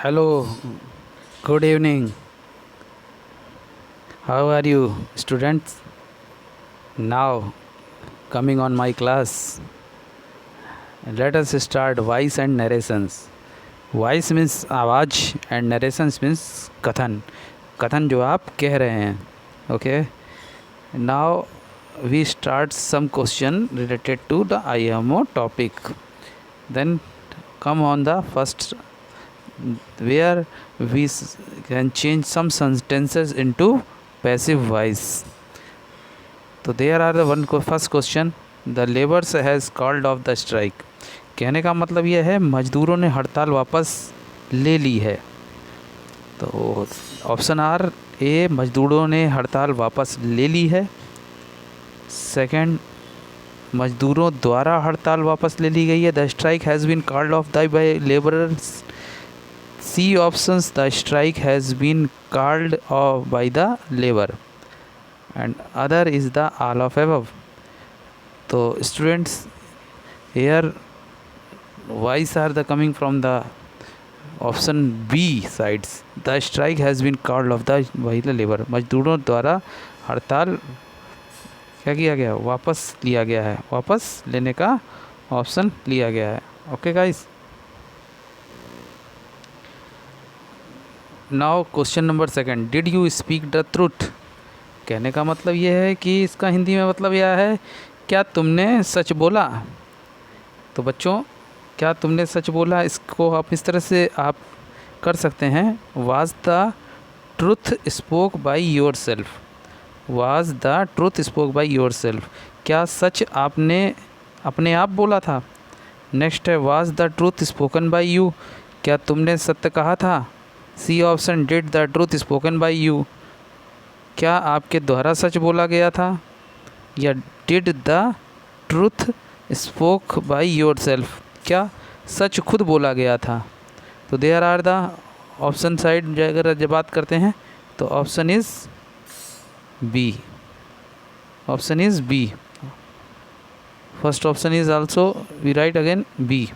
Hello, good evening. How are you, students? Now, coming on my class, let us start voice and narrations. Voice means आवाज़ and narrations means कथन. कथन जो आप कह रहे हैं. Okay. Now, we start some question related to the IMO topic. Then come on the first where we can change some sentences into passive voice. तो there are the one first question, the laborers has called off the strike. कहने का मतलब यह है मजदूरों ने हड़ताल वापस ले ली है. तो ऑप्शन आर ए, मजदूरों ने हड़ताल वापस ले ली है. सेकंड, मजदूरों द्वारा हड़ताल वापस ले ली गई है. The strike has been called off by labourers. C options, the strike has been called off by the labor, and other is the all of above. So students, here voice are the coming from the option B sides. The strike has been called off by the labor. मजदूरों द्वारा हड़ताल क्या किया गया, वापस लिया गया है. वापस लेने का ऑप्शन लिया गया है. Okay guys. Now question number second, did you speak the truth. कहने का मतलब ये है कि इसका हिंदी में मतलब यह है, क्या तुमने सच बोला. तो बच्चों, क्या तुमने सच बोला, इसको आप इस तरह से आप कर सकते हैं. Was the truth spoke by yourself. Was the truth spoke by yourself. क्या सच आपने अपने आप बोला था. नेक्स्ट है was the truth spoken by you. क्या तुमने सत्य कहा था. C option, did the truth spoken by you. क्या आपके द्वारा सच बोला गया था. या did the truth spoke by yourself. क्या सच खुद बोला गया था. तो there are the option side अगर जब बात करते हैं तो option is B. Option is B. First option is also we write again B.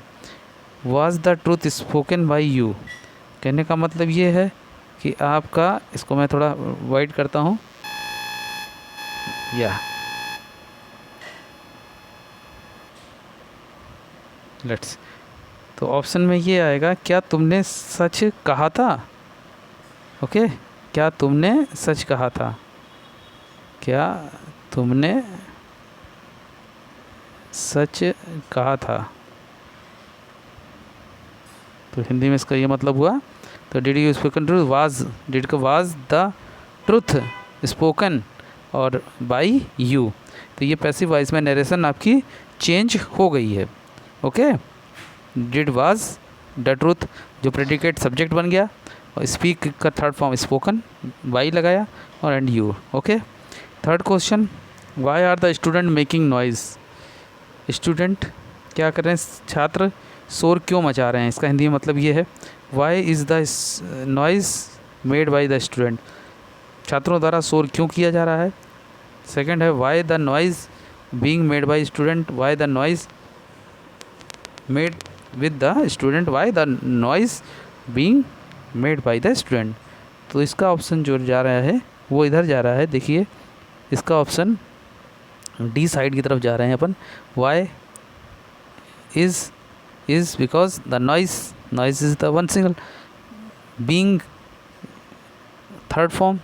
Was the truth spoken by you. कहने का मतलब ये है कि आपका, इसको मैं थोड़ा वाइड करता हूँ. या लेट्स, तो ऑप्शन में ये आएगा, क्या तुमने सच कहा था. ओके, क्या तुमने सच कहा था. क्या तुमने सच कहा था. तो हिंदी में इसका ये मतलब हुआ. तो did you spoken truth, was, did का वाज द ट्रूथ स्पोकन और बाय यू. तो ये पैसिव वॉइस में नरेशन आपकी चेंज हो गई है. Okay, did was the truth जो प्रेडिकेट सब्जेक्ट बन गया, और स्पीक का थर्ड फॉर्म स्पोकन, बाई लगाया और and you. Okay. Third question, why are the student making noise. स्टूडेंट क्या कर रहे हैं, छात्र शोर क्यों मचा रहे हैं. इसका हिंदी में मतलब ये है, why is the noise made by the student. छात्रों द्वारा शोर क्यों किया जा रहा है. सेकंड है, why the noise being made by student. Why the noise made with the student. Why the noise being made by the student. तो इसका ऑप्शन जो जा रहा है वो इधर जा रहा है. देखिए, इसका ऑप्शन डी साइड की तरफ जा रहे हैं अपन. Why is because the noise is the one single, being third form,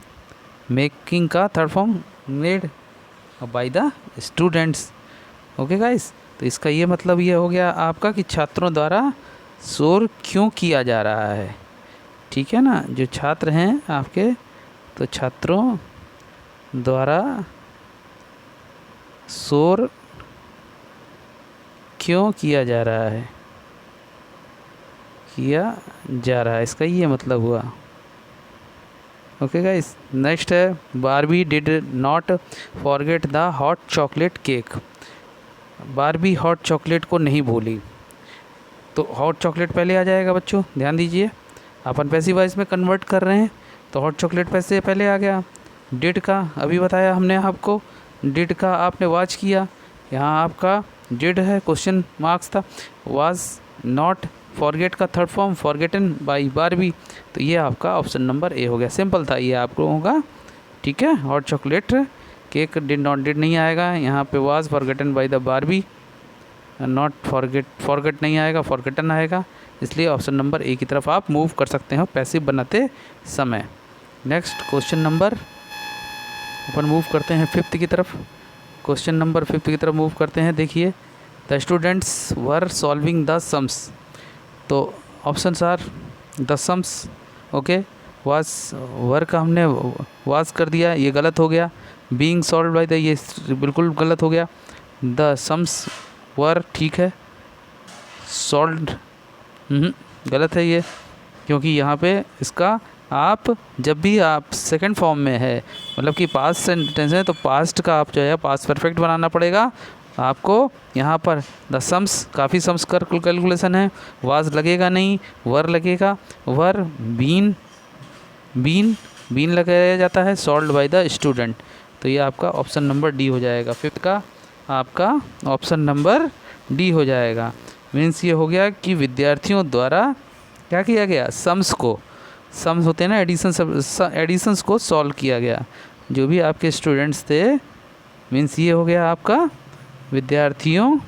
making का third form, made by the students. Okay guys. तो इसका ये मतलब ये हो गया आपका कि छात्रों द्वारा शोर क्यों किया जा रहा है. ठीक है ना, जो छात्र हैं आपके, तो छात्रों द्वारा शोर क्यों किया जा रहा है, किया जा रहा है. इसका ये मतलब हुआ. Okay guys. नेक्स्ट है, Barbie did not forget the hot chocolate cake. Barbie hot chocolate को नहीं भूली. तो हॉट चॉकलेट पहले आ जाएगा बच्चों, ध्यान दीजिए. अपन पैसिव वॉइस में कन्वर्ट कर रहे हैं तो हॉट चॉकलेट पैसे पहले आ गया. डिड का अभी बताया हमने आपको, डिड का आपने वॉच किया. यहाँ आपका डिड है, क्वेश्चन मार्क्स था. वाज नॉट फॉरगेट का third form forgotten by Barbie. तो ये आपका ऑप्शन नंबर ए हो गया। सिंपल था ये आप लोगों का, ठीक है। हॉट चॉकलेट केक डिड नहीं आएगा यहाँ पे, was forgotten by the Barbie, not forget नहीं आएगा, फॉरगेटन आएगा। इसलिए ऑप्शन नंबर ए की तरफ आप मूव कर सकते हो पैसिव बनाते समय। नेक्स्ट क्वेश्चन नंबर अपन मूव करते हैं फिफ्थ की तरफ। क्वेश्चन नंबर फिफ्थ की तरफ मूव करते हैं। देखिए, the students were solving the sums. तो options are the sums, okay. Was were का हमने वाज कर दिया, ये गलत हो गया। बीइंग सॉल्व बाय द, ये बिल्कुल गलत हो गया। द सम्स वर ठीक है, सॉल्व गलत है ये, क्योंकि यहाँ पे इसका आप जब भी आप सेकंड फॉर्म में है, मतलब कि पास्ट सेंटेंस है, तो पास्ट का आप जो है पास्ट परफेक्ट बनाना पड़ेगा आपको। यहाँ पर द सम्स, काफ़ी सम्स कैलकुलेशन है, वाज लगेगा नहीं, वर लगेगा। वर बीन बीन लगाया जाता है, सॉल्व बाय द स्टूडेंट। तो ये आपका ऑप्शन नंबर डी हो जाएगा। फिफ्थ का आपका ऑप्शन नंबर डी हो जाएगा। मीन्स ये हो गया कि विद्यार्थियों द्वारा क्या किया गया, सम्स होते हैं ना, एडिशंस को सॉल्व किया गया, जो भी आपके स्टूडेंट्स थे। मीन्स ये हो गया आपका विद्यार्थियों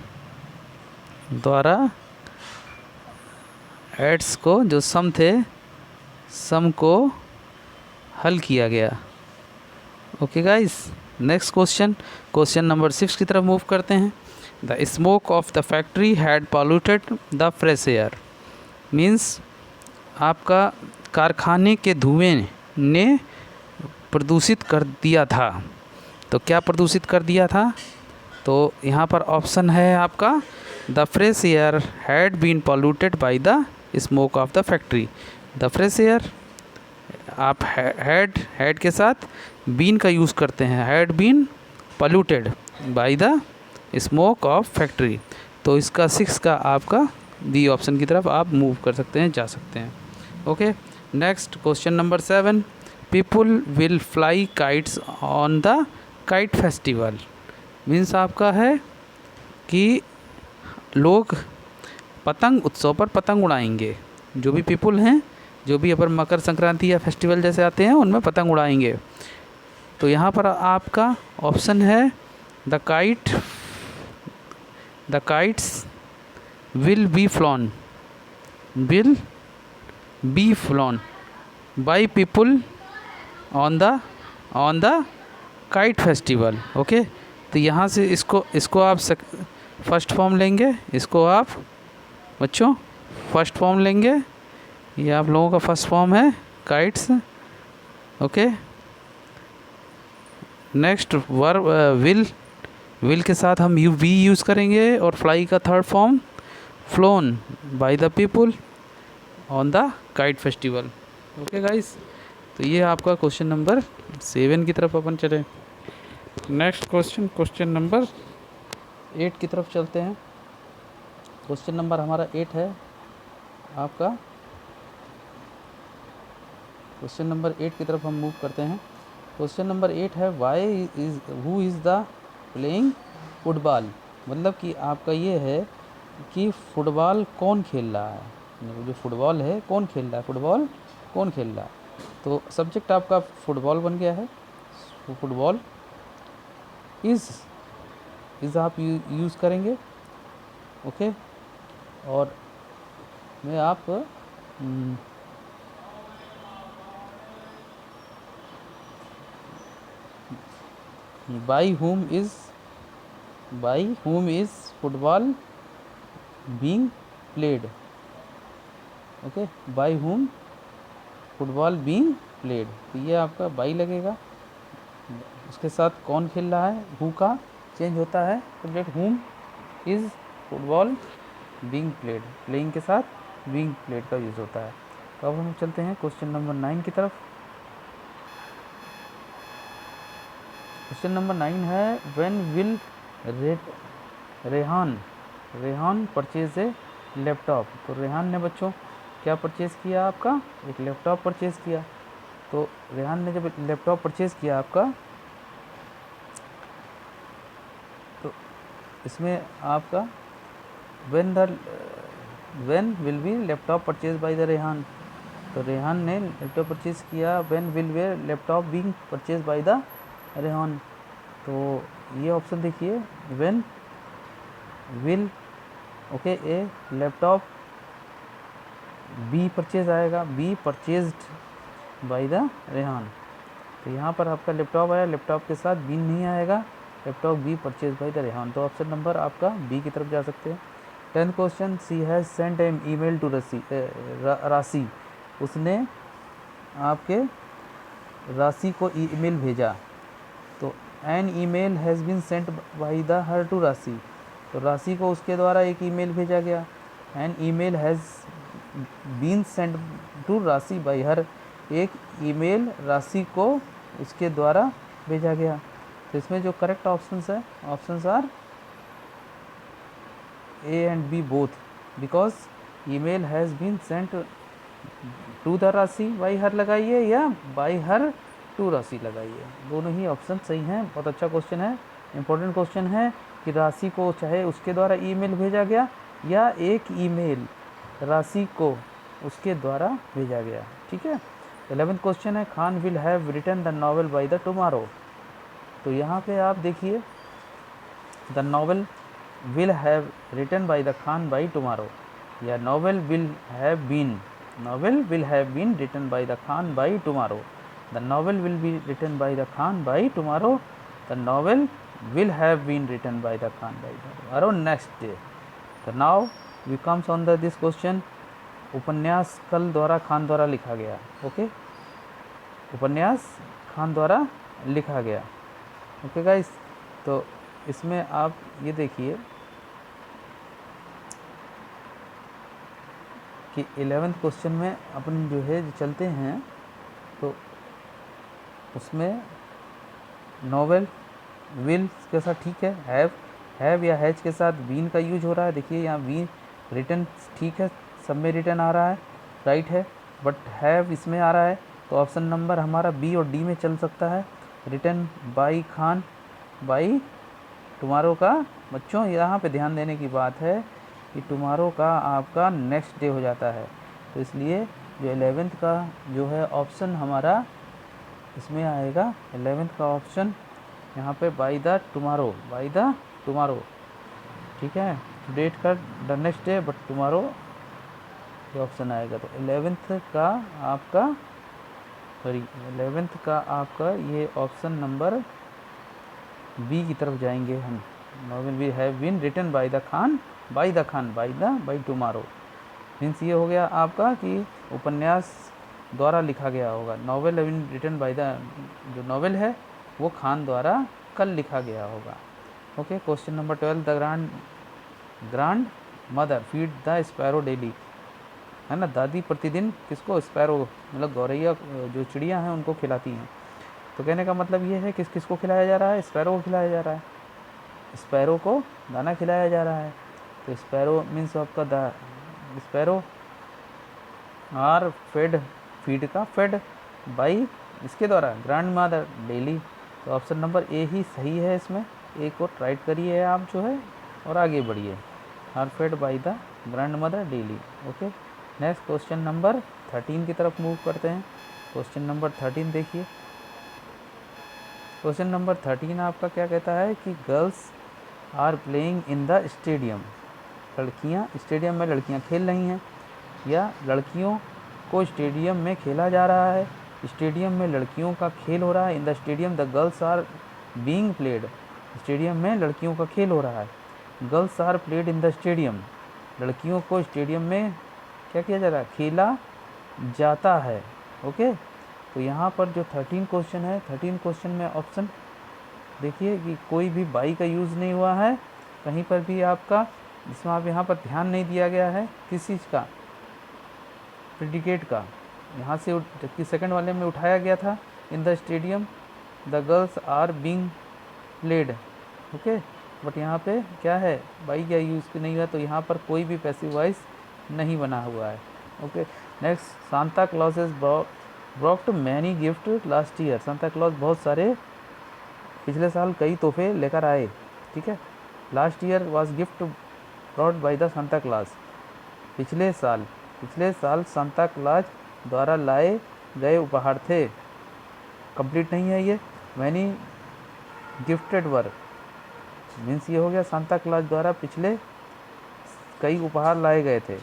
द्वारा एड्स को, जो सम थे, सम को हल किया गया। Okay guys, next question number 6 की तरफ मूव करते हैं। The smoke of the factory had polluted the fresh air. Means आपका कारखाने के धुएं ने प्रदूषित कर दिया था। तो क्या प्रदूषित कर दिया था? तो यहाँ पर ऑप्शन है आपका the fresh air had been polluted by the smoke of the factory. The fresh air, आप हैड के साथ बीन का यूज़ करते हैं, had been polluted by the smoke of factory. तो इसका 6 का आपका डी ऑप्शन की तरफ आप मूव कर सकते हैं, जा सकते हैं। Okay, next question number 7, people will fly kites on the kite festival. Means आपका है कि लोग पतंग उत्सव पर पतंग उड़ाएंगे। जो भी पीपुल हैं, जो भी अपन मकर संक्रांति या फेस्टिवल जैसे आते हैं उनमें पतंग उड़ाएंगे। तो यहाँ पर आपका ऑप्शन है the kites will be flown by people on the kite festival. Okay, तो यहाँ से इसको आप फर्स्ट फॉर्म लेंगे, इसको आप बच्चों फर्स्ट फॉर्म लेंगे। ये आप लोगों का फर्स्ट फॉर्म है काइट्स। ओके, नेक्स्ट विल के साथ हम वी यूज़ करेंगे, और फ्लाई का third form phloem by the people on the kite festival. Okay guys, तो ये आपका क्वेश्चन नंबर 7 की तरफ अपन चले। नेक्स्ट क्वेश्चन नंबर 8 की तरफ चलते हैं। क्वेश्चन नंबर हमारा 8 है आपका। क्वेश्चन नंबर 8 की तरफ हम मूव करते हैं। क्वेश्चन नंबर 8 है who is the playing football. मतलब कि आपका ये है कि फुटबॉल कौन खेल रहा है, जो फुटबॉल है कौन खेल रहा है, फुटबॉल कौन खेल रहा है। तो सब्जेक्ट आपका फुटबॉल बन गया है। फुटबॉल इज़ आप यूज़ करेंगे। ओके, और मैं आप by whom is football being played. Okay, by whom football being played. तो ये आपका बाई लगेगा, उसके साथ कौन खेल रहा है, हु का चेंज होता है subject, whom is football being played, playing के साथ बीइंग प्लेड का यूज़ होता है। तो अब हम चलते हैं क्वेश्चन नंबर 9 की तरफ। क्वेश्चन नंबर 9 है when will Rehan purchase a laptop. तो रेहान ने बच्चों क्या परचेज़ किया, आपका एक लैपटॉप परचेज़ किया। तो रेहान ने जब लैपटॉप परचेज़ किया आपका, तो इसमें आपका when the when will be laptop purchase by the Rehan, तो रेहान ने लैपटॉप परचेज किया। When will way laptop being purchase by the Rehan, तो ये ऑप्शन देखिए, when will okay a laptop be purchase आएगा, be purchased by the Rehan, तो यहाँ पर आपका लैपटॉप आया, लैपटॉप के साथ बी नहीं आएगा, laptop be purchase by the Rehan, तो ऑप्शन नंबर आपका बी की तरफ जा सकते हैं। 10th question, she has sent an email to Rashi, उसने आपके राशि को ईमेल भेजा, तो an email has been sent by the her to Rashi, तो राशि को उसके द्वारा एक ईमेल भेजा गया। An email has been sent to Rashi by her, एक ईमेल राशि को उसके द्वारा भेजा गया, तो इसमें जो करेक्ट ऑप्शंस है, options are A and B both, because email has been sent to the Rashi by her लगाइए या बाई हर टू राशि लगाइए, दोनों ही ऑप्शन सही हैं। बहुत अच्छा क्वेश्चन है, इंपॉर्टेंट क्वेश्चन है कि राशि को चाहे उसके द्वारा ईमेल भेजा गया या एक ईमेल राशि को उसके द्वारा भेजा गया, ठीक है। 11th क्वेश्चन है, Khan will have written the novel by the tomorrow, तो यहाँ पे आप देखिए, the novel will have written by the Khan by tomorrow, या novel will have been written by the Khan by tomorrow, the novel will be written by the Khan by tomorrow, the novel will have been written by the Khan by tomorrow next day. तो now we comes on the this question, उपन्यास कल द्वारा खान द्वारा लिखा गया, okay, उपन्यास खान द्वारा लिखा गया, ओके गाइस। तो इसमें आप ये देखिए कि 11th क्वेश्चन में अपन जो है चलते हैं, तो उसमें नॉवेल विल के साथ ठीक है, हैव या हैज के साथ बीन का यूज हो रहा है, देखिए यहाँ बीन रिटन ठीक है, सब में रिटन आ रहा है, राइट है, बट हैव इसमें आ रहा है, तो ऑप्शन नंबर हमारा बी और डी में चल सकता है। Written by Khan by tomorrow का, बच्चों यहाँ पे ध्यान देने की बात है कि टुमारो का आपका नेक्स्ट डे हो जाता है, तो इसलिए जो 11th का जो है ऑप्शन हमारा इसमें आएगा, 11th का ऑप्शन यहाँ पे बाई द टुमारो, ठीक है, डेट का the next day but tomorrow ये ऑप्शन आएगा, तो 11th का आपका ये ऑप्शन नंबर बी की तरफ जाएंगे हम। Novel we have been written by the Khan by tomorrow, means ये हो गया आपका कि उपन्यास द्वारा लिखा गया होगा, novel have been written by the, जो नॉवेल है वो खान द्वारा कल लिखा गया होगा, okay. Question number 12, the grandmother feed the sparrow daily, है ना, दादी प्रतिदिन किसको, स्पैरो मतलब गौरैया जो चिड़िया हैं उनको खिलाती हैं, तो कहने का मतलब ये है किसको खिलाया जा रहा है, स्पैरो को खिलाया जा रहा है, स्पैरो को दाना खिलाया जा रहा है, तो स्पैरो मीन्स आपका स्पैरो आर फीड का फेड बाई इसके द्वारा ग्रैंड मदर डेली, तो ऑप्शन नंबर ए ही सही है इसमें, ए को राइट करिए आप जो है और आगे बढ़िए, are fed by the grandmother daily, okay. Next question number 13 की तरफ मूव करते हैं। क्वेश्चन नंबर 13 देखिए, क्वेश्चन नंबर 13 आपका क्या कहता है कि girls are playing in the stadium, लड़कियां स्टेडियम में लड़कियां खेल रही हैं, या लड़कियों को स्टेडियम में खेला जा रहा है, स्टेडियम में लड़कियों का खेल हो रहा है, in the stadium the girls are being played, stadium में लड़कियों का खेल हो रहा है, girls are played in the stadium, लड़कियों को स्टेडियम में क्या किया जा रहा है, खेला जाता है, ओके। तो यहाँ पर जो 13 क्वेश्चन है, 13 क्वेश्चन में ऑप्शन देखिए कि कोई भी बाई का यूज़ नहीं हुआ है कहीं पर भी आपका, जिसमें आप यहाँ पर ध्यान नहीं दिया गया है किस चीज़ का, प्रेडिकेट का, यहाँ से जबकि सेकंड वाले में उठाया गया था, in the stadium the girls are being played, okay, but यहाँ पे क्या है, बाई का यूज़ नहीं हुआ, तो यहाँ पर कोई भी पैसिव वॉइस नहीं बना हुआ है, okay. Next, Santa Claus is brought many gift last year, Santa Claus बहुत सारे पिछले साल कई तोहफे लेकर आए, ठीक है। Last year was gift brought by the Santa Claus, पिछले साल सांता क्लॉज द्वारा लाए गए उपहार थे। कंप्लीट नहीं है ये। मैनी गिफ्टेड वर मीन्स ये हो गया सांता क्लॉज द्वारा पिछले कई उपहार लाए गए थे।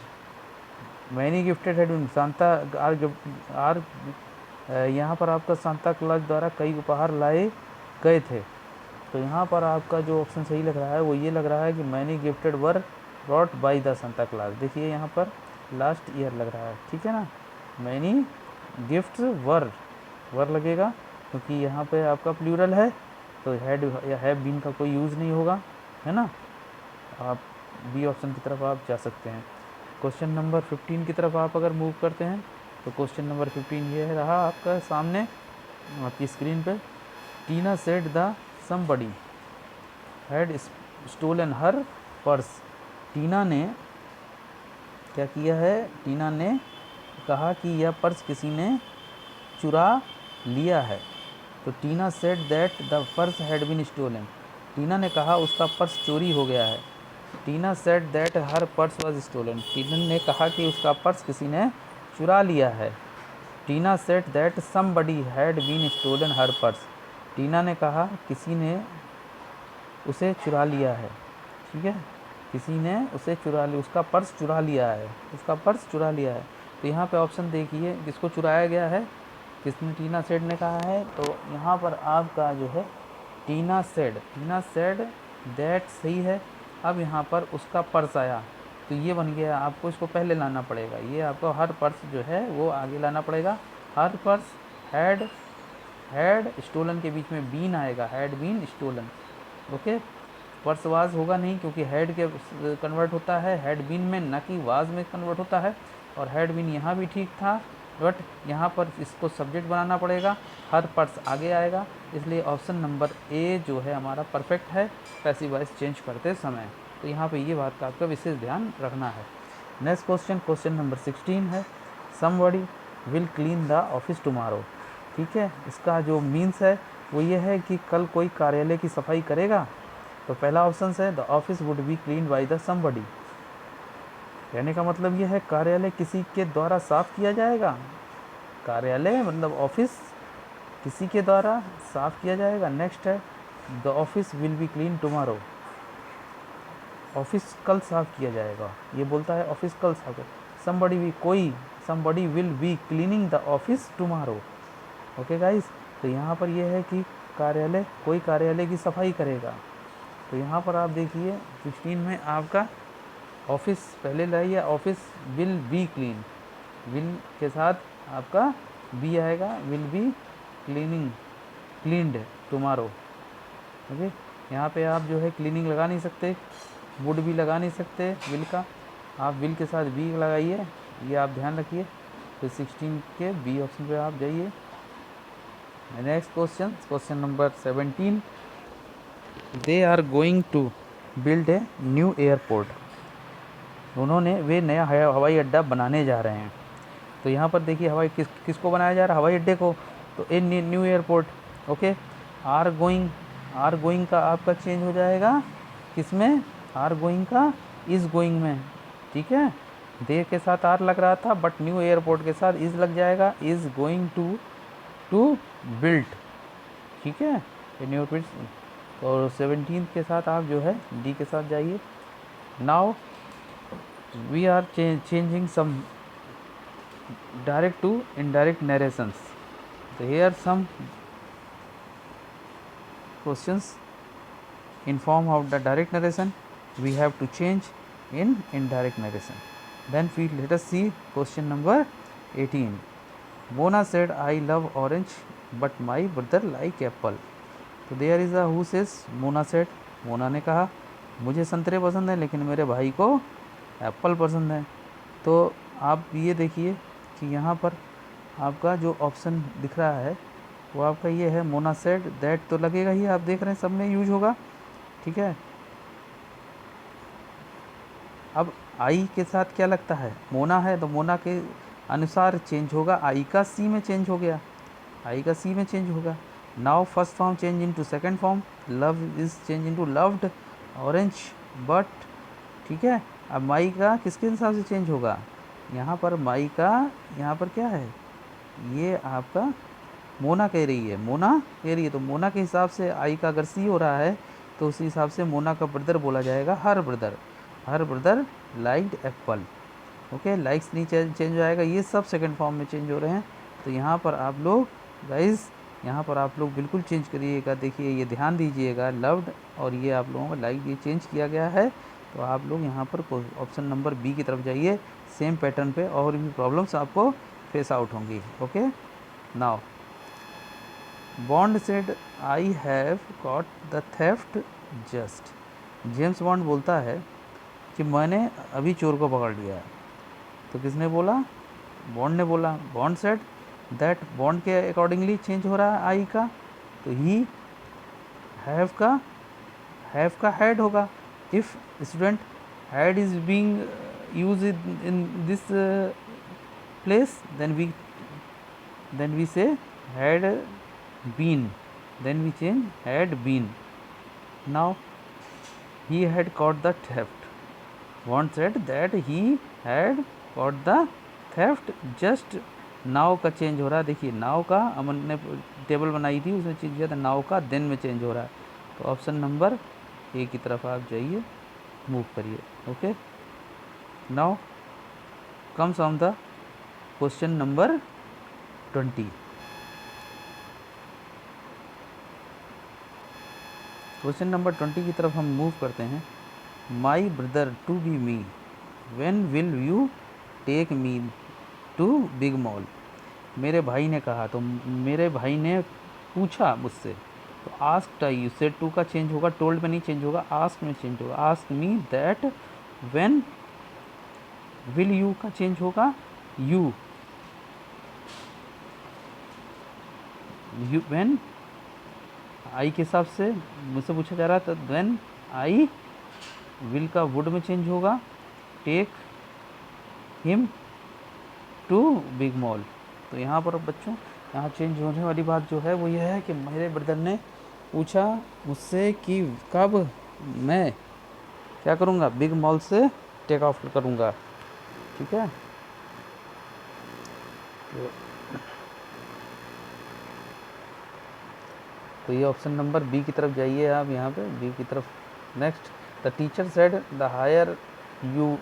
Many gifted had been Santa are यहाँ पर आपका सांता क्लॉज द्वारा कई उपहार लाए गए थे। तो यहाँ पर आपका जो ऑप्शन सही लग रहा है वो ये लग रहा है कि many gifted were brought by the Santa Claus. देखिए यहाँ पर लास्ट ईयर लग रहा है, ठीक है ना। मैनी गिफ्ट्स वर लगेगा क्योंकि यहाँ पे आपका प्लूरल है, तो हैड या हैव बीन का कोई यूज़ नहीं होगा, है ना। आप बी ऑप्शन की तरफ आप जा सकते हैं। क्वेश्चन नंबर 15 की तरफ आप अगर मूव करते हैं तो क्वेश्चन नंबर 15 ये रहा आपका सामने आपकी स्क्रीन पे। Tina said the somebody had stolen her purse. Tina ने क्या किया है, टीना ने कहा कि यह पर्स किसी ने चुरा लिया है। तो Tina said that the purse had been stolen. Tina ने कहा उसका पर्स चोरी हो गया है। Tina said that her purse was stolen. Tina ने कहा कि उसका पर्स किसी ने चुरा लिया है। Tina said that somebody had been stolen her purse. Tina ने कहा किसी ने उसे चुरा लिया है, ठीक है, किसी ने उसे चुरा लिया, उसका पर्स चुरा लिया है, उसका पर्स चुरा लिया है। तो यहाँ पे ऑप्शन देखिए किसको चुराया गया है, किसने, टीना सेड ने कहा है। तो यहाँ पर आपका जो है टीना सेड दैट सही है। अब यहाँ पर उसका पर्स आया तो ये बन गया, आपको इसको पहले लाना पड़ेगा, ये आपको हर पर्स जो है वो आगे लाना पड़ेगा। हर पर्स हैड स्टोलन के बीच में बीन आएगा, had been stolen, okay. Purse was होगा नहीं क्योंकि हैड के कन्वर्ट होता है हैड बीन में, ना कि वाज में कन्वर्ट होता है। और हैड बीन यहाँ भी ठीक था, बट यहाँ पर इसको सब्जेक्ट बनाना पड़ेगा, हर पर्स आगे आएगा, इसलिए ऑप्शन नंबर ए जो है हमारा परफेक्ट है पैसिव वॉइस चेंज करते समय। तो यहाँ पे ये बात का आपका विशेष ध्यान रखना है। नेक्स्ट क्वेश्चन नंबर 16 है, somebody will clean the office tomorrow. ठीक है, इसका जो मीन्स है वो ये है कि कल कोई कार्यालय की सफाई करेगा। तो पहला ऑप्शन है the office would be clean by the somebody. कहने का मतलब ये है कार्यालय किसी के द्वारा साफ किया जाएगा। कार्यालय मतलब ऑफिस किसी के द्वारा साफ किया जाएगा। नेक्स्ट है the office will be clean tomorrow, office कल साफ किया जाएगा, ये बोलता है ऑफिस कल साफ है। Somebody will be cleaning the office tomorrow. Okay guys, तो यहाँ पर यह है कि कोई कार्यालय की सफाई करेगा। तो यहाँ पर आप देखिए 16 में आपका ऑफिस पहले लाइए, office will be clean, will के साथ आपका बी आएगा, will be cleaned tomorrow. Okay, यहाँ पे आप जो है क्लीनिंग लगा नहीं सकते, वुड भी लगा नहीं सकते विल का, आप विल के साथ बी लगाइए, ये आप ध्यान रखिए। तो 16 के बी ऑप्शन पे आप जाइए। Next question number 17, they are going to build a new airport. वे नया हवाई अड्डा बनाने जा रहे हैं। तो यहाँ पर देखिए किसको बनाया जा रहा है, हवाई अड्डे को। तो a new airport, okay. Are going का आपका चेंज हो जाएगा किसमें, आर गोइंग का इज़ गोइंग में, ठीक है। दे के साथ आर लग रहा था, बट न्यू एयरपोर्ट के साथ इज़ लग जाएगा, इज़ गोइंग टू बिल्ड, ठीक है, न्यू एयरपोर्ट। और 17 के साथ आप जो है डी के साथ जाइए। Now we are changing some direct to indirect narrations. तो here some questions in form of the direct narration we have to change in indirect narration. Then let us see question number 18. Mona said I love orange but my brother like apple. तो there is a who says Mona said, Mona ने कहा मुझे संतरे पसंद है लेकिन मेरे भाई को एप्पल पसंद है। तो आप ये देखिए कि यहाँ पर आपका जो ऑप्शन दिख रहा है वो आपका ये है, मोना सेड दैट तो लगेगा ही, आप देख रहे हैं सब में यूज होगा, ठीक है। अब आई के साथ क्या लगता है, मोना है तो मोना के अनुसार चेंज होगा, आई का सी में चेंज हो गया, आई का सी में चेंज होगा। Now first form change into second form, love is change into loved, orange but, ठीक है। अब माई का किसके हिसाब से चेंज होगा, यहाँ पर माई का, यहाँ पर क्या है, ये आपका मोना कह रही है, मोना कह रही है, तो मोना के हिसाब से आई का अगर सी हो रहा है तो उसी हिसाब से मोना का ब्रदर बोला जाएगा her brother, her brother liked Apple. Okay, likes नहीं चेंज हो जाएगा, ये सब सेकंड फॉर्म में चेंज हो रहे हैं। तो यहाँ पर आप लोग गाइस, यहाँ पर आप लोग बिल्कुल चेंज करिएगा, देखिए ये ध्यान दीजिएगा, लव्ड और ये आप लोगों को लाइक ये चेंज किया गया है। तो आप लोग यहाँ पर ऑप्शन नंबर बी की तरफ जाइए, सेम पैटर्न पे और भी प्रॉब्लम्स आपको फेस आउट होंगी। Okay, now bond said I have caught the theft just. James bond बोलता है कि मैंने अभी चोर को पकड़ लिया है। तो किसने बोला, बॉन्ड ने बोला। बॉन्ड सेड दैट, बॉन्ड के अकॉर्डिंगली चेंज हो रहा है आई का, तो ही हैव का हैड होगा। If student had is being use in this place, then we say had been, then we change had been. Now he had caught the theft. Bond said that he had caught the theft just now का change हो रहा है। देखिए now का अमन ने table बनाई थी, उसमें चेंज किया था, नाउ का देन में चेंज हो रहा है। तो ऑप्शन नंबर ए की तरफ आप जाइए, मूव करिए। Okay, now comes on the question number 20। Question number 20 की तरफ हम मूव करते हैं। My brother to be me, when will you take me to big mall. मेरे भाई ने कहा, तो मेरे भाई ने पूछा मुझसे, तो आस्क्ड आई, सेड टू का चेंज होगा, टोल्ड में नहीं चेंज होगा, आस्क में चेंज होगा। Ask me that, when will you का चेंज होगा यू, व्हेन आई के हिसाब से मुझसे पूछा जा रहा था, व्हेन आई विल का वुड में चेंज होगा, take him to big mall. तो यहाँ पर बच्चों, यहाँ चेंज होने वाली बात जो है वो यह है कि मेरे ब्रदर ने पूछा मुझसे कि कब मैं क्या करूँगा, बिग मॉल से टेक ऑफ करूँगा। ठीक है, तो ये ऑप्शन नंबर बी की तरफ जाइए आप, यहाँ पे बी की तरफ। Next, the teacher said the higher you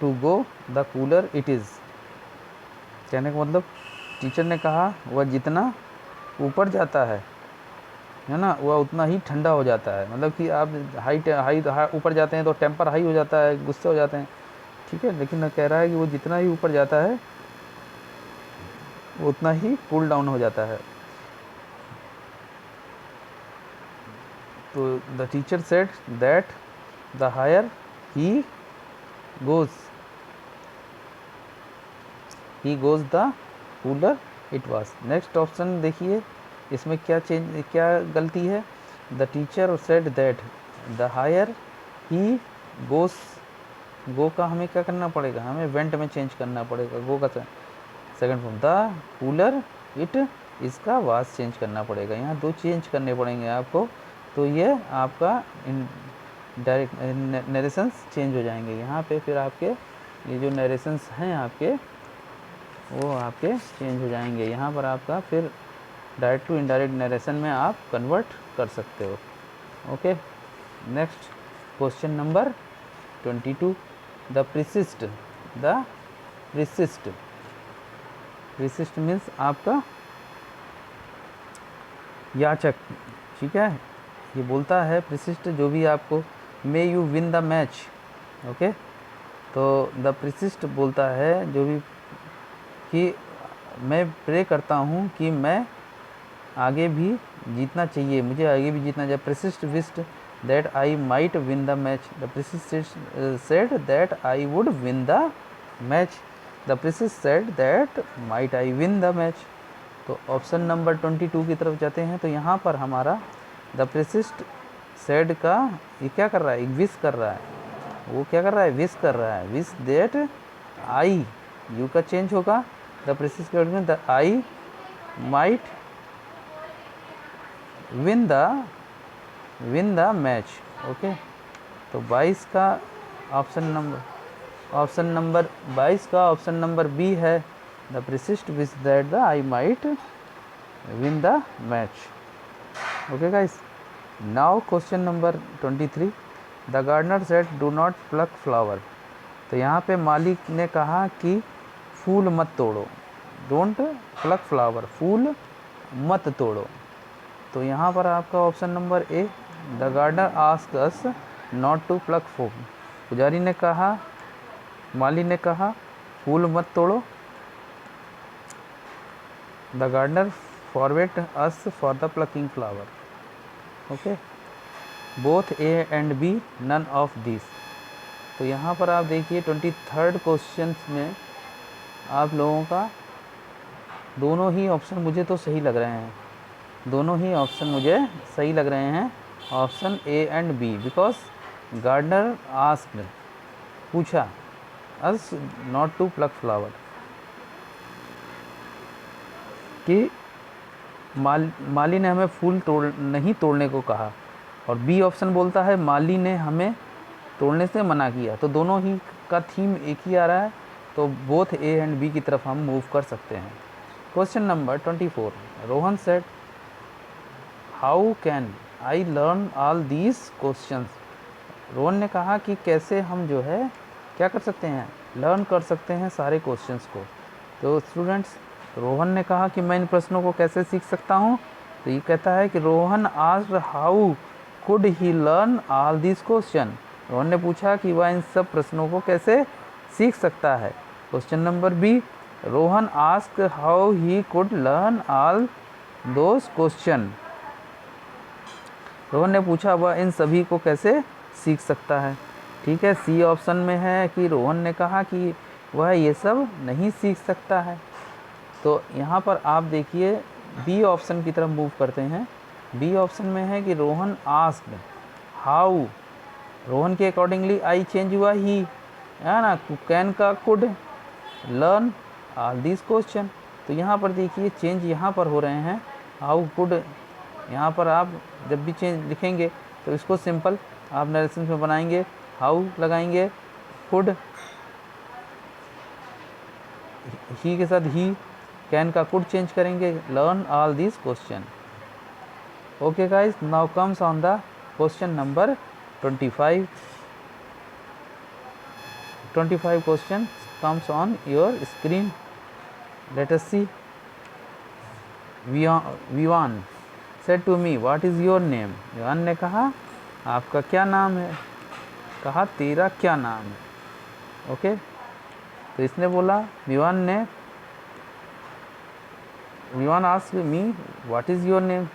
to go the cooler it is. कहने का मतलब टीचर ने कहा वह जितना ऊपर जाता है ना, वह उतना ही ठंडा हो जाता है। मतलब कि आप हाई ऊपर जाते हैं तो टेम्पर हाई हो जाता है, गुस्से हो जाते हैं। ठीक है, लेकिन कह रहा है कि वो जितना ही ऊपर जाता है वो उतना ही कूल डाउन हो जाता है। तो the teacher said that the higher he goes the cooler it was. Next option देखिए, इसमें क्या गलती है। The teacher said that the higher he goes, go का हमें क्या करना पड़ेगा, हमें वेंट में चेंज करना पड़ेगा। गो का second form, the cooler it इसका वास चेंज करना पड़ेगा। यहाँ दो चेंज करने पड़ेंगे आपको, तो ये आपका डायरेक्ट नरेशंस चेंज हो जाएंगे यहाँ पे। फिर आपके ये जो नरेशंस हैं आपके, वो आपके चेंज हो जाएंगे। यहाँ पर आपका फिर डायरेक्ट टू इनडायरेक्ट नरेशन में आप कन्वर्ट कर सकते हो। Okay, next question number 22, the priest means आपका याचक। ठीक है, ये बोलता है प्रिसिस्ट जो भी आपको, may you win the match. Okay, तो द प्रिसिस्ट बोलता है जो भी कि मैं प्रे करता हूँ कि मैं आगे भी जीतना चाहिए, मुझे आगे भी जीतना चाहिए। Priest wished that I might win the match. The priest said that I would win the match. The priest said that might I win the match. तो ऑप्शन नंबर 22 की तरफ जाते हैं। तो यहाँ पर हमारा द प्रिसिस्ट सेड का ये क्या कर रहा है, विश कर रहा है। वो क्या कर रहा है, विश कर रहा है। विश दैट आई, यू का चेंज होगा द प्रिसिस्ट में, the I might win the match. Okay, तो 22 का ऑप्शन नंबर 22 का ऑप्शन नंबर बी है, the priest which that the I might win the match. Okay guys, now question number 23, the gardener said do not pluck flower. तो यहाँ पे मालिक ने कहा कि फूल मत तोड़ो, डोंट प्लक फ्लावर, फूल मत तोड़ो। तो यहाँ पर आपका option number A, the gardener asked us not to pluck फूल। पुजारी ने कहा, माली ने कहा फूल मत तोड़ो। The gardener forbade us for the plucking flower. Okay, both A and B, none of this. तो यहाँ पर आप देखिए 23rd क्वेश्चन में आप लोगों का दोनों ही ऑप्शन मुझे तो सही लग रहे हैं, दोनों ही ऑप्शन मुझे सही लग रहे हैं, option A and B. Because gardener asked, पूछा, us not to pluck flower, कि माली ने हमें फूल नहीं तोड़ने को कहा, और बी ऑप्शन बोलता है माली ने हमें तोड़ने से मना किया। तो दोनों ही का थीम एक ही आ रहा है, तो बोथ ए एंड बी की तरफ हम मूव कर सकते हैं। Question number 24, Rohan said how can I learn all these questions. Rohan ने कहा कि कैसे हम जो है क्या कर सकते हैं, लर्न कर सकते हैं सारे क्वेश्चंस को। तो स्टूडेंट्स, रोहन ने कहा कि मैं इन प्रश्नों को कैसे सीख सकता हूँ। तो ये कहता है कि Rohan asked how could he learn all these question. Rohan ने पूछा कि वह इन सब प्रश्नों को कैसे सीख सकता है। Question number B, Rohan asked how he could learn all those question. Rohan ने पूछा वह इन सभी को कैसे सीख सकता है। ठीक है, सी ऑप्शन में है कि रोहन ने कहा कि वह ये सब नहीं सीख सकता है। तो यहाँ पर आप देखिए बी ऑप्शन की तरफ मूव करते हैं। बी ऑप्शन में है कि रोहन आस्क्ड हाउ, रोहन के अकॉर्डिंगली आई चेंज हुआ ही, है ना, कैन का could, learn all this question. तो यहाँ पर देखिए चेंज यहाँ पर हो रहे हैं, हाउ कुड। यहाँ पर आप जब भी चेंज लिखेंगे तो इसको सिंपल आप नरेशन में बनाएंगे, हाउ लगाएंगे, कुड ही के साथ ही, कैन का कुड चेंज करेंगे, learn all this question. Okay guys, now comes on the question number 25 question comes on your screen. Let us see. Vivan said to me, what is your name? Vivaan ने कहा आपका क्या नाम है, कहा तेरा क्या नाम है। ओके, तो इसने बोला, Vivaan ask me what is your name,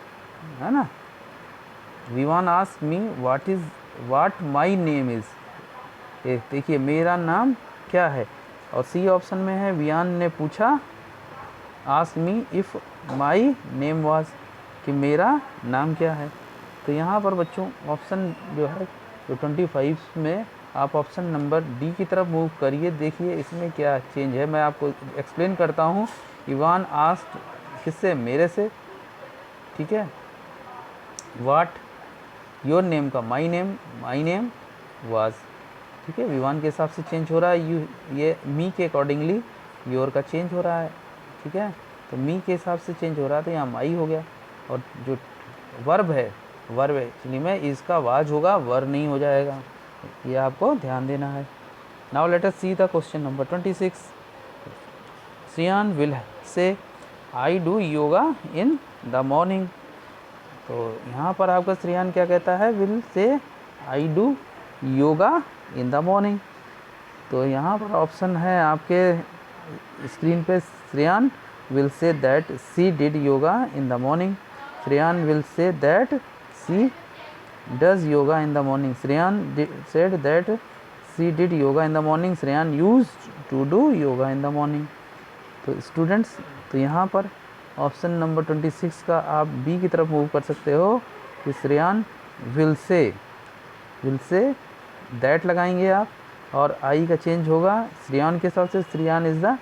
है ना। Vivaan ask me what my name is. देखिए मेरा नाम क्या है। और सी ऑप्शन में है वियान ने पूछा, ask me if my name was, कि मेरा नाम क्या है। तो यहाँ पर बच्चों ऑप्शन जो है जो 25 में आप ऑप्शन नंबर डी की तरफ मूव करिए। देखिए इसमें क्या चेंज है, मैं आपको एक्सप्लेन करता हूँ। इवान आस्क्ड किससे, मेरे से, ठीक है। व्हाट योर नेम का माई नेम वाज, ठीक है, विवान के हिसाब से चेंज हो रहा है, ये मी के अकॉर्डिंगली योर का चेंज हो रहा है, ठीक है। तो मी के हिसाब से चेंज हो रहा है, तो यहाँ माई हो गया। और जो वर्ब है एक्चुअली में इसका वाज होगा, वर नहीं हो जाएगा, ये आपको ध्यान देना है। Now let us see the question number 26। Shreyan will say I do yoga in the morning. तो यहाँ पर आपका श्रेयान क्या कहता है, will say I do yoga in the morning. तो यहाँ पर ऑप्शन है आपके स्क्रीन पे, Shreyan will say that she did yoga in the morning. Shreyan will say that she does yoga in the morning. Shreyan said that she did yoga in the morning. Shreyan used to do yoga in the morning. तो students, तो यहाँ पर option number 26 का आप B की तरफ move कर सकते हो कि श्रेयान विल से दैट लगाएंगे आप, और आई का चेंज होगा श्रेयान के हिसाब से। Shreyan is the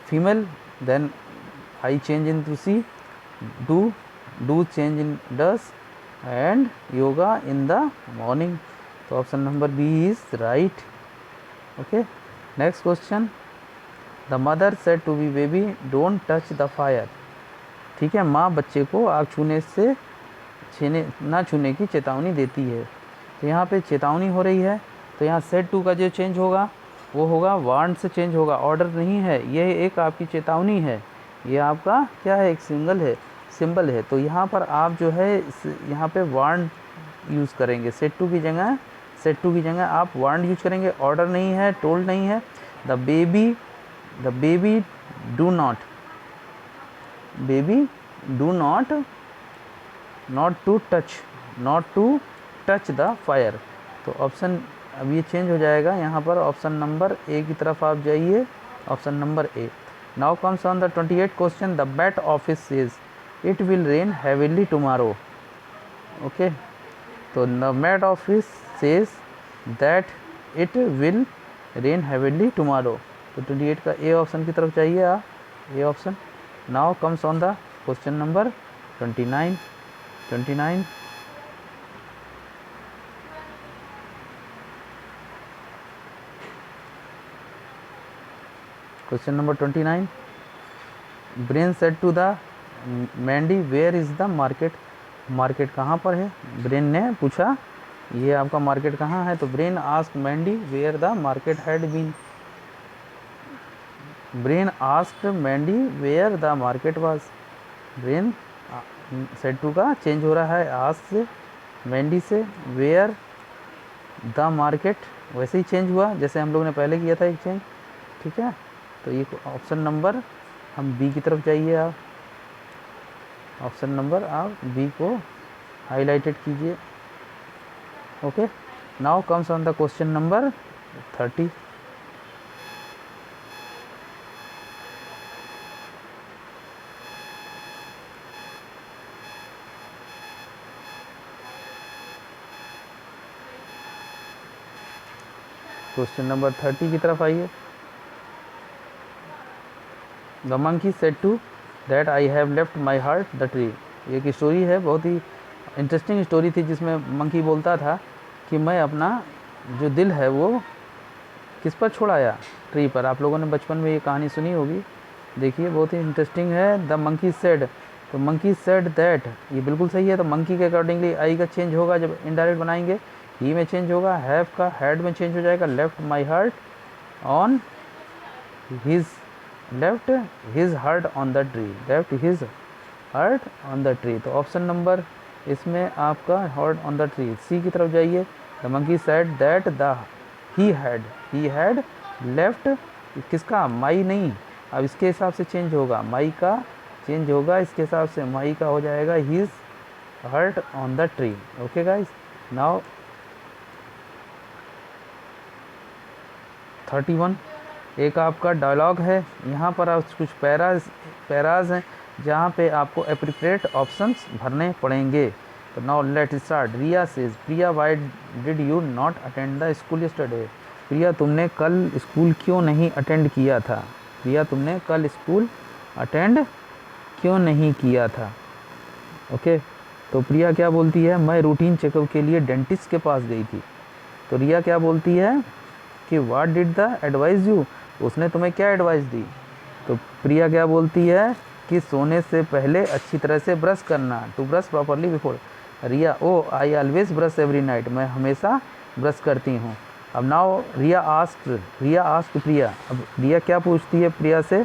female, then I change in to she, do change in does, and yoga in the morning. तो option number B is right. Okay, next question, the mother said to be baby don't touch the fire. ठीक है, माँ बच्चे को आग छूने की चेतावनी देती है। तो यहाँ पे चेतावनी हो रही है, तो यहाँ सेड टू का जो चेंज होगा वो होगा वार्न से चेंज होगा, ऑर्डर नहीं है, ये एक आपकी चेतावनी है, ये आपका क्या है, एक सिंबल है। तो यहाँ पर आप जो है यहाँ पे वार्न यूज़ करेंगे, सेड टू की जगह आप वार्न यूज करेंगे, ऑर्डर नहीं है, टोल्ड नहीं है। The baby do not to touch the fire. तो ऑप्शन अब ये चेंज हो जाएगा, यहाँ पर ऑप्शन नंबर ए की तरफ आप जाइए, option number A. Now comes on the 28 question, the Met office says it will rain heavily tomorrow. Okay, तो the Met office says that it will rain heavily tomorrow. तो 28 का ए ऑप्शन की तरफ जाइए आप, A option. Now comes on the question number 29। Question number 29, Brian said to the Mandy where is the market. Market कहाँ पर है, brain ने पूछा ये आपका मार्केट कहाँ है। तो Brian asked Mandy where the market had been. Brian asked Mandy where the market was. Brian said to का चेंज हो रहा है आस्क से, मैंडी से, वेयर द मार्केट वैसे ही चेंज हुआ जैसे हम लोग ने पहले किया था एक चेंज। ठीक है, तो ये ऑप्शन नंबर हम बी की तरफ जाइए आप, ऑप्शन नंबर आप बी को हाईलाइटेड कीजिए। Okay, now comes on the question number 30। Question number 30 की तरफ आइए। The monkey said to that I have left my heart the tree. एक स्टोरी है, बहुत ही इंटरेस्टिंग स्टोरी थी, जिसमें मंकी बोलता था कि मैं अपना जो दिल है वो किस पर छोड़ाया, ट्री पर। आप लोगों ने बचपन में ये कहानी सुनी होगी, देखिए बहुत ही इंटरेस्टिंग है। द मंकी सेड, तो मंकी सेड दैट, ये बिल्कुल सही है। तो मंकी के अकॉर्डिंगली आई का चेंज होगा, जब इनडायरेक्ट बनाएंगे ही में चेंज होगा, हैव का हैड में चेंज हो जाएगा, left my heart on his, left his heart on the tree, left his heart on the tree. तो ऑप्शन नंबर इसमें आपका हार्ट ऑन द ट्री, सी की तरफ जाइए। The monkey said that the he had left, किसका, माई नहीं, अब इसके हिसाब से चेंज होगा, माई का चेंज होगा इसके हिसाब से, माई का हो जाएगा his heart on the tree. Okay guys, now 31 एक आपका डायलॉग है, यहाँ पर आप कुछ पैराज हैं जहाँ पे आपको एप्रोप्रिएट ऑप्शंस भरने पड़ेंगे। तो now let start. Riya says, Priya why did you not attend the school yesterday. Priya तुमने कल स्कूल क्यों नहीं अटेंड किया था। प्रिया तुमने कल स्कूल अटेंड क्यों नहीं किया था। ओके, तो प्रिया क्या बोलती है, मैं रूटीन चेकअप के लिए डेंटिस्ट के पास गई थी। तो रिया क्या बोलती है कि what did the advice you, उसने तुम्हें क्या एडवाइस दी। तो प्रिया क्या बोलती है कि सोने से पहले अच्छी तरह से ब्रश करना, to brush properly before. Riya, oh I always brush every night, मैं हमेशा ब्रश करती हूँ। अब नाउ रिया आस्क प्रिया, अब रिया क्या पूछती है प्रिया से,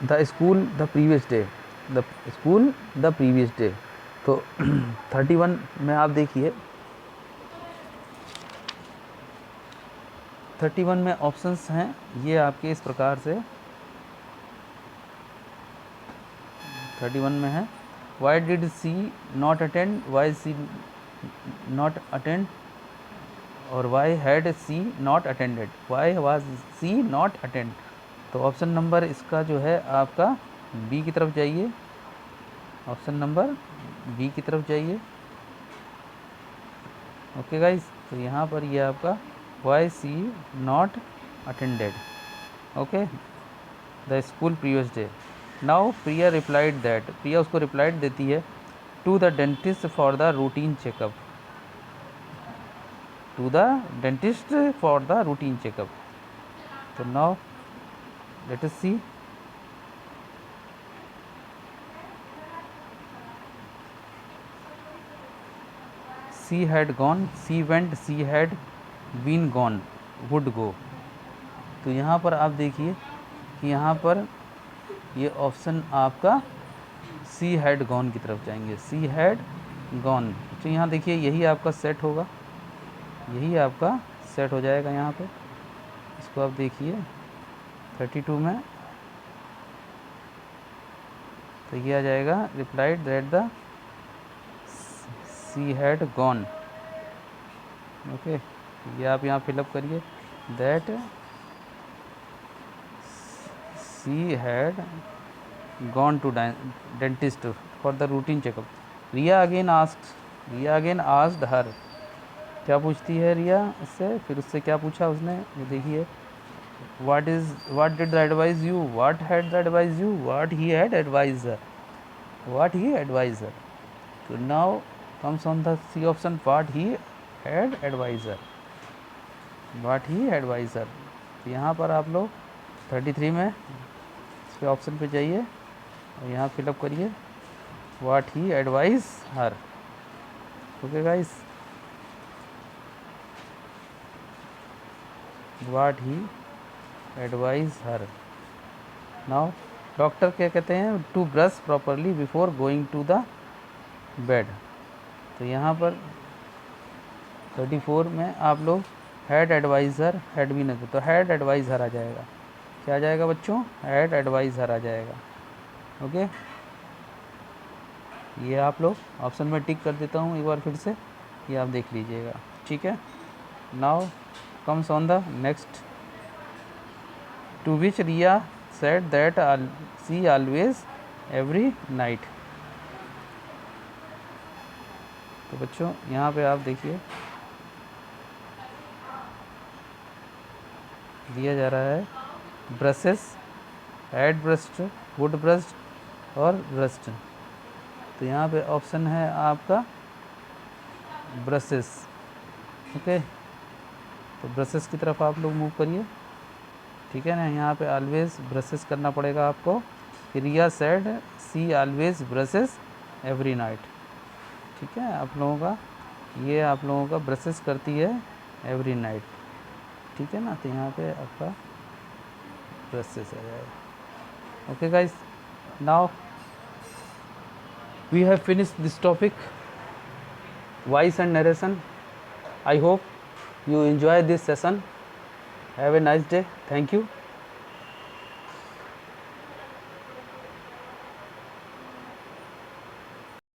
the school the previous day. तो 31 में आप देखिए, 31 में ऑप्शंस हैं ये आपके इस प्रकार से, 31 में है why did she not attend, why she not attend, और why had she not attended, why was she not attend. तो ऑप्शन नंबर इसका जो है आपका बी की तरफ जाइए, ऑप्शन नंबर बी की तरफ जाइए। ओके गाइस, तो यहाँ पर ये आपका why she not attended. Okay, the school previous day. Now Priya replied that, Priya उसको रिप्लाइड देती है, to the dentist for the routine checkup. to the dentist for the routine checkup. So now let us see. She had gone, she went, she had been gone, would go. तो यहाँ पर आप देखिए कि यहाँ पर ये ऑप्शन आपका सी हैड गॉन की तरफ जाएंगे, सी हैड गॉन। तो यहाँ देखिए यही आपका सेट होगा, यही आपका सेट हो जाएगा यहाँ पे। इसको आप देखिए 32 में, तो ये आ जाएगा replied that the she had gone. Okay, ये आप यहाँ फिलअप करिए that she had gone to dentist for the routine checkup. Riya again asked her, क्या पूछती है रिया इससे, फिर उससे क्या पूछा उसने, ये देखिए what did the advise you, what had the advise you, what he had advise her. तो now comes on the C option, what he had advisor, तो यहाँ पर आप लोग 33 में इसके ऑप्शन पे जाइए और यहाँ फिलअप करिए what he advised her. Okay guys, what he advised her. Now doctor क्या कहते हैं, to brush properly before going to the bed. तो यहाँ पर 34 में आप लोग हैड एडवाइज़र, हैड भी नहीं, तो हैड एडवाइज़र आ जाएगा। क्या आ जाएगा बच्चों, हैड एडवाइज़र आ जाएगा। ओके, ये आप लोग ऑप्शन में टिक कर देता हूँ एक बार फिर से, ये आप देख लीजिएगा, ठीक है। Now comes on the next, to which Riya said that she always every night. तो बच्चों यहाँ पे आप देखिए दिया जा रहा है brushes, had brushed, would brushed और ब्रश्ड। तो यहाँ पे ऑप्शन है आपका ब्रशेस। ओके, तो ब्रशेस की तरफ आप लोग मूव करिए, ठीक है ना। यहाँ पे ऑलवेज ब्रशेस करना पड़ेगा आपको। रिया said see always brushes every night, ठीक है। आप लोगों का ये आप लोगों का ब्रशेस करती है एवरी नाइट, ठीक है ना। तो यहाँ पे आपका ब्रशेस आ जाएगा। Okay guys, now we have finished this topic voice and narration. I hope you enjoy this session. Have a nice day. Thank you.